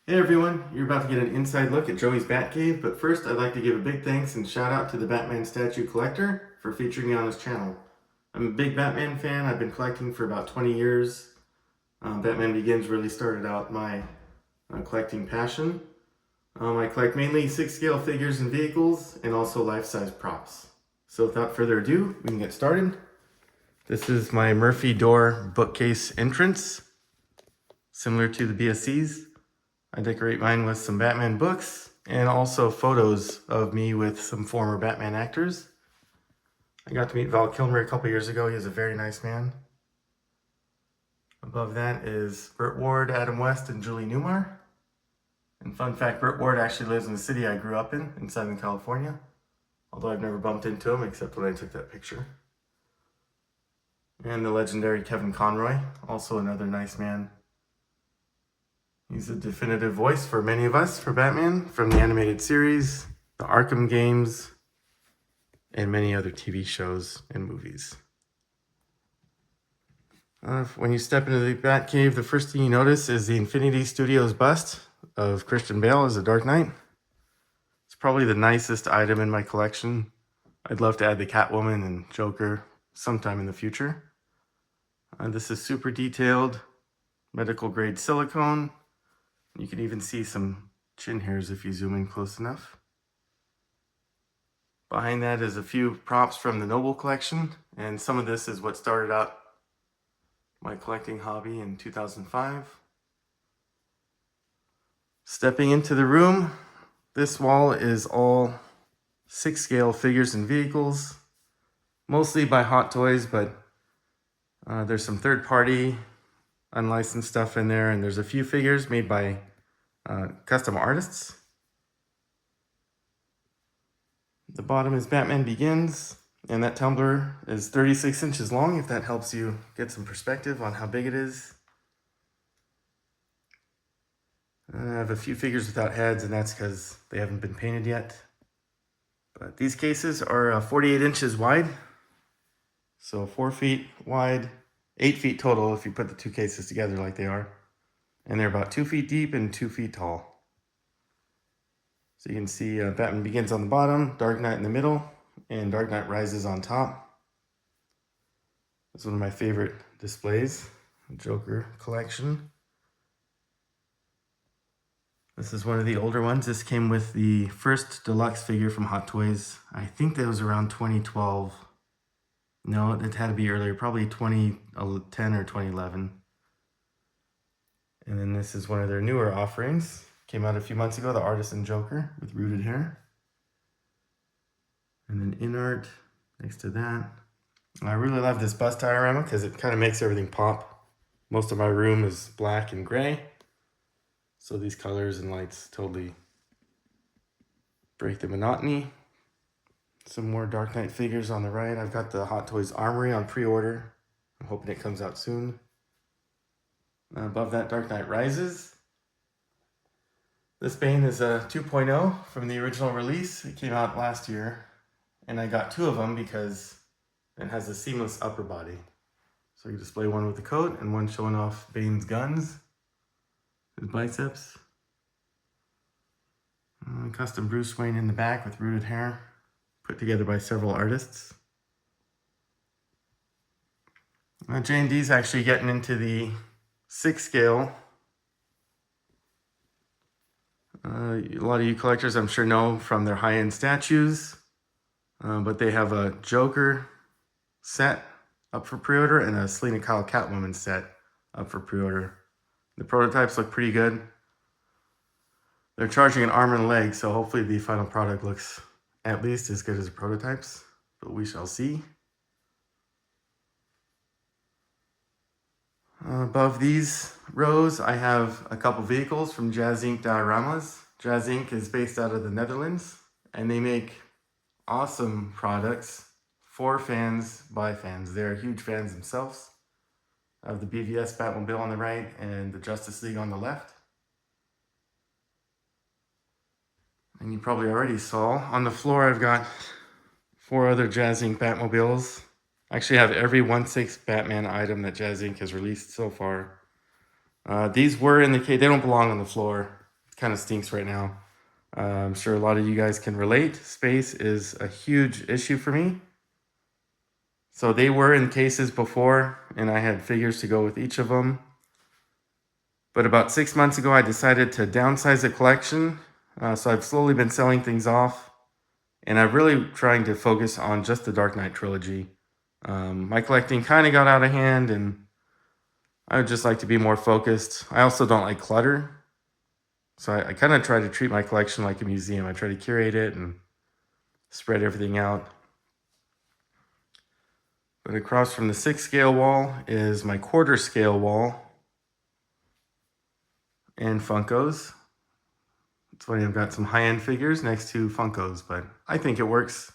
Hey everyone, you're about to get an inside look at Joey's Batcave, but first I'd like to give a big thanks and shout out to the Batman statue collector for featuring me on his channel. I'm a big Batman fan. I've been collecting for about 20 years. Batman Begins really started out my collecting passion. I collect mainly 6-scale figures and vehicles and also life-size props. So without further ado, we can get started. This is my Murphy door bookcase entrance, similar to the BSC's. I decorate mine with some Batman books and also photos of me with some former Batman actors. I got to meet Val Kilmer a couple years ago. He is a very nice man. Above that is Burt Ward, Adam West, and Julie Newmar. And fun fact, Burt Ward actually lives in the city I grew up in Southern California. Although I've never bumped into him except when I took that picture. And the legendary Kevin Conroy, also another nice man. He's a definitive voice for many of us for Batman, from the animated series, the Arkham games, and many other TV shows and movies. When you step into the Batcave, the first thing you notice is the Infinity Studios bust of Christian Bale as the Dark Knight. It's probably the nicest item in my collection. I'd love to add the Catwoman and Joker sometime in the future. This is super detailed, medical grade silicone. You can even see some chin hairs if you zoom in close enough. Behind that is a few props from the Noble collection, and some of this is what started out my collecting hobby in 2005. Stepping into the room, this wall is all 6-scale figures and vehicles, mostly by Hot Toys, but there's some third-party unlicensed stuff in there, and there's a few figures made by custom artists. The bottom is Batman Begins, and that tumbler is 36 inches long, if that helps you get some perspective on how big it is. I have a few figures without heads, and that's because they haven't been painted yet. But these cases are 48 inches wide, so 4 feet wide, 8 feet total if you put the two cases together like they are. And they're about 2 feet deep and 2 feet tall. So you can see Batman Begins on the bottom, Dark Knight in the middle, and Dark Knight Rises on top. It's one of my favorite displays, Joker collection. This is one of the older ones. This came with the first deluxe figure from Hot Toys. I think that was around 2012. No, it had to be earlier, probably 2010 or 2011. And then this is one of their newer offerings. Came out a few months ago, the Artisan Joker with rooted hair. And then in art next to that. I really love this bust diorama because it kind of makes everything pop. Most of my room is black and gray. So these colors and lights totally break the monotony. Some more Dark Knight figures on the right. I've got the Hot Toys Armory on pre-order. I'm hoping it comes out soon. Above that, Dark Knight Rises. This Bane is a 2.0 from the original release. It came out last year, and I got 2 of them because it has a seamless upper body. So you display one with the coat and one showing off Bane's guns, his biceps. Custom Bruce Wayne in the back with rooted hair, put together by several artists. J&D's actually getting into the 6-scale. A lot of you collectors I'm sure know from their high-end statues, but they have a Joker set up for pre-order and a Salina Catwoman set up for pre-order. The prototypes look pretty good. They're charging an arm and a leg, so hopefully the final product looks at least as good as the prototypes, but we shall see. Above these rows, I have a couple vehicles from Jazz Inc. dioramas. Jazz Inc. is based out of the Netherlands, and they make awesome products for fans, by fans. They're huge fans themselves. I have the BVS Batmobile on the right and the Justice League on the left. And you probably already saw, on the floor I've got 4 other Jazz Inc. Batmobiles. I actually have every 1/6 Batman item that Jazz Inc. has released so far. These were in the case. They don't belong on the floor. kind of stinks right now. I'm sure a lot of you guys can relate. Space is a huge issue for me. So they were in cases before, and I had figures to go with each of them. But about 6 months ago, I decided to downsize the collection. So I've slowly been selling things off, and I'm really trying to focus on just the Dark Knight trilogy. My collecting kind of got out of hand, and I would just like to be more focused. I also don't like clutter. So I kind of try to treat my collection like a museum. I try to curate it and spread everything out. But across from the 6 scale wall is my quarter scale wall and Funkos. It's funny, I've got some high-end figures next to Funkos, but I think it works.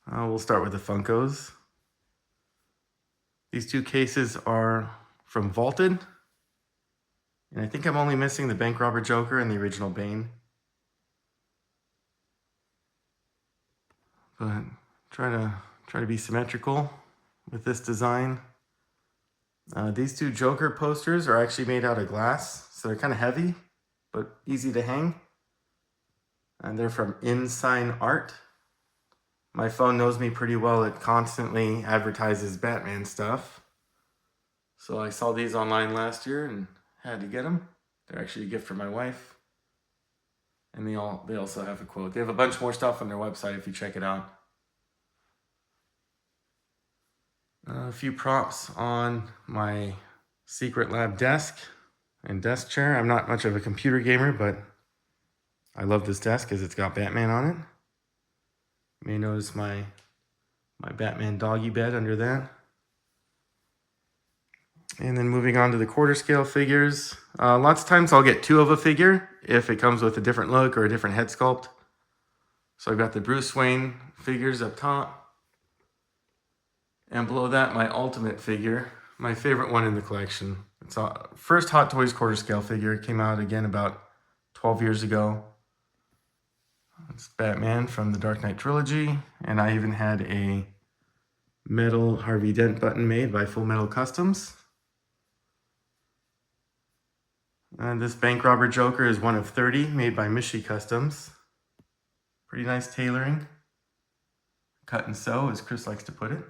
We'll start with the Funkos. These 2 cases are from Vaulted. And I think I'm only missing the Bank Robber Joker and the original Bane. But try to be symmetrical with this design. These 2 Joker posters are actually made out of glass, so they're kind of heavy, but easy to hang. And they're from InSign Art. My phone knows me pretty well. It constantly advertises Batman stuff. So I saw these online last year and had to get them. They're actually a gift for my wife. And they also have a quote. They have a bunch more stuff on their website if you check it out. A few props on my Secret Lab desk and desk chair. I'm not much of a computer gamer, but I love this desk because it's got Batman on it. You may notice my Batman doggy bed under that. And then moving on to the quarter scale figures. Lots of times I'll get 2 of a figure if it comes with a different look or a different head sculpt. So I've got the Bruce Wayne figures up top. And below that, my ultimate figure, my favorite one in the collection. It's a first Hot Toys quarter scale figure. It came out again about 12 years ago. It's Batman from the Dark Knight trilogy. And I even had a metal Harvey Dent button made by Full Metal Customs. And this Bank Robber Joker is one of 30 made by Mishi Customs. Pretty nice tailoring. Cut and sew, as Chris likes to put it.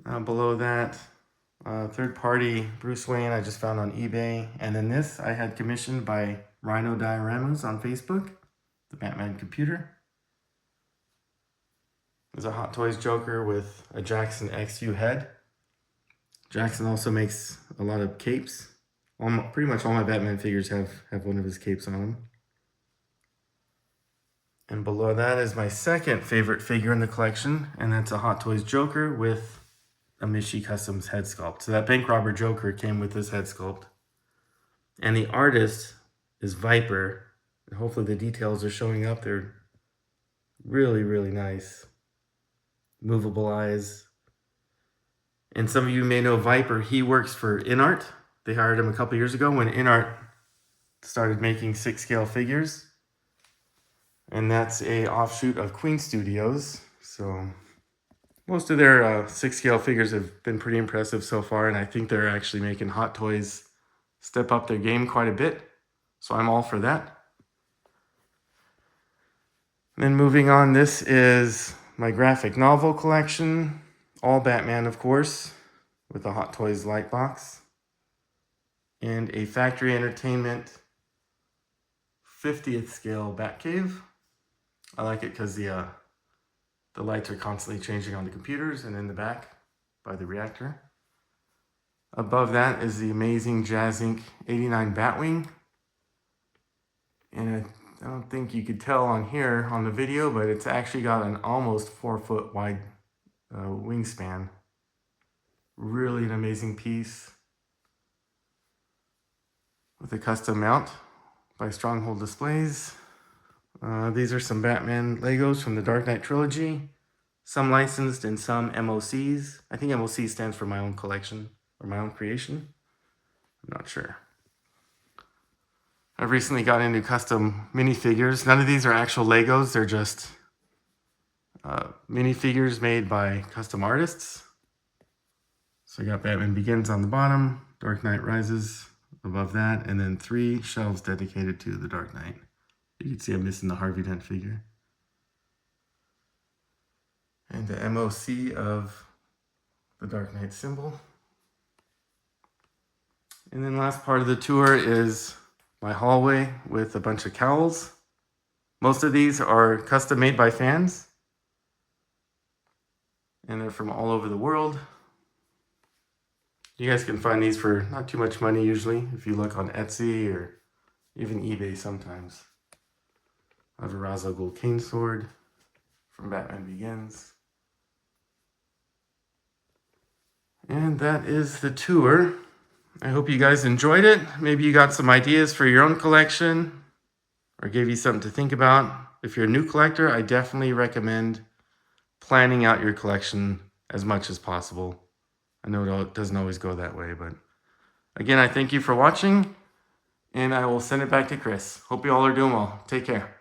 Below that, third-party Bruce Wayne I just found on eBay. And then this I had commissioned by Rhino Dioramas on Facebook, the Batman computer. There's a Hot Toys Joker with a Jackson XU head. Jackson also makes a lot of capes. Pretty much all my Batman figures have one of his capes on them. And below that is my second favorite figure in the collection, and that's a Hot Toys Joker with a Mishi Customs head sculpt. So that Bank Robber Joker came with this head sculpt. And the artist is Viper. And hopefully the details are showing up. They're really, really nice. Movable eyes. And some of you may know Viper. He works for InArt. They hired him a couple years ago when InArt started making 6 scale figures. And that's a offshoot of Queen Studios. So most of their 6 scale figures have been pretty impressive so far, and I think they're actually making Hot Toys step up their game quite a bit. So I'm all for that. And then moving on, this is my graphic novel collection. All Batman, of course, with a Hot Toys light box. And a Factory Entertainment 50th scale Batcave. I like it because the lights are constantly changing on the computers and in the back by the reactor. Above that is the amazing Jazz Inc. 89 Batwing. And I don't think you could tell on here on the video, but it's actually got an almost 4-foot wide wingspan. Really an amazing piece. With a custom mount by Stronghold Displays. These are some Batman Legos from the Dark Knight trilogy. Some licensed and some MOCs. I think MOC stands for my own collection or my own creation. I'm not sure. I've recently got into custom minifigures. None of these are actual Legos. They're just minifigures made by custom artists. So I got Batman Begins on the bottom, Dark Knight Rises above that, and then 3 shelves dedicated to the Dark Knight. You can see I'm missing the Harvey Dent figure. And the MOC of the Dark Knight symbol. And then last part of the tour is my hallway with a bunch of cowls. Most of these are custom made by fans. And they're from all over the world. You guys can find these for not too much money usually, if you look on Etsy or even eBay sometimes. I have a Ra's al Ghul cane sword from Batman Begins. And that is the tour. I hope you guys enjoyed it. Maybe you got some ideas for your own collection or gave you something to think about. If you're a new collector, I definitely recommend planning out your collection as much as possible. I know it doesn't always go that way, but again, I thank you for watching, and I will send it back to Chris. Hope you all are doing well. Take care.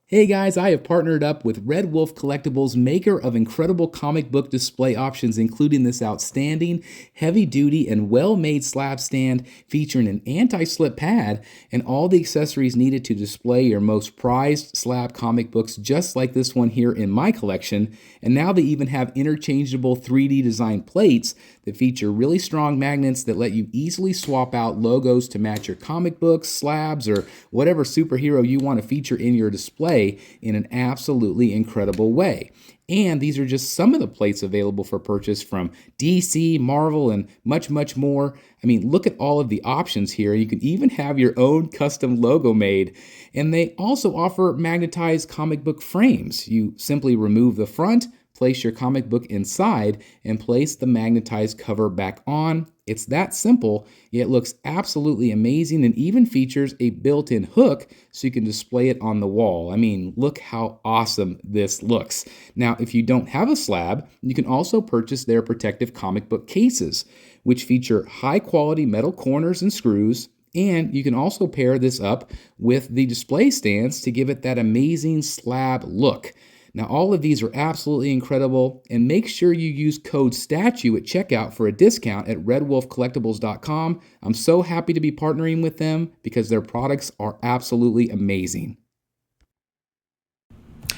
Hey guys, I have partnered up with Red Wolf Collectibles, maker of incredible comic book display options, including this outstanding, heavy-duty, and well-made slab stand featuring an anti-slip pad and all the accessories needed to display your most prized slab comic books, just like this one here in my collection. And now they even have interchangeable 3D design plates that feature really strong magnets that let you easily swap out logos to match your comic books, slabs, or whatever superhero you want to feature in your display in an absolutely incredible way. And these are just some of the plates available for purchase from DC, Marvel, and much, much more. I mean, look at all of the options here. You can even have your own custom logo made. And they also offer magnetized comic book frames. You simply remove the front, place your comic book inside, and place the magnetized cover back on. It's that simple, yet looks absolutely amazing, and even features a built-in hook so you can display it on the wall. I mean, look how awesome this looks. Now, if you don't have a slab, you can also purchase their protective comic book cases, which feature high-quality metal corners and screws. And you can also pair this up with the display stands to give it that amazing slab look. Now, all of these are absolutely incredible, and make sure you use code STATUE at checkout for a discount at redwolfcollectibles.com. I'm so happy to be partnering with them because their products are absolutely amazing.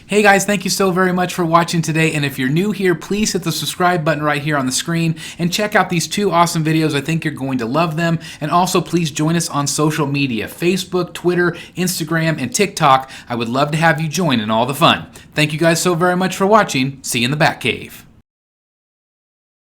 Hey guys, thank you so very much for watching today, and if you're new here, please hit the subscribe button right here on the screen and check out these 2 awesome videos. I think you're going to love them. And also please join us on social media, Facebook, Twitter, Instagram, and TikTok. I would love to have you join in all the fun. Thank you guys so very much for watching. See you in the Batcave.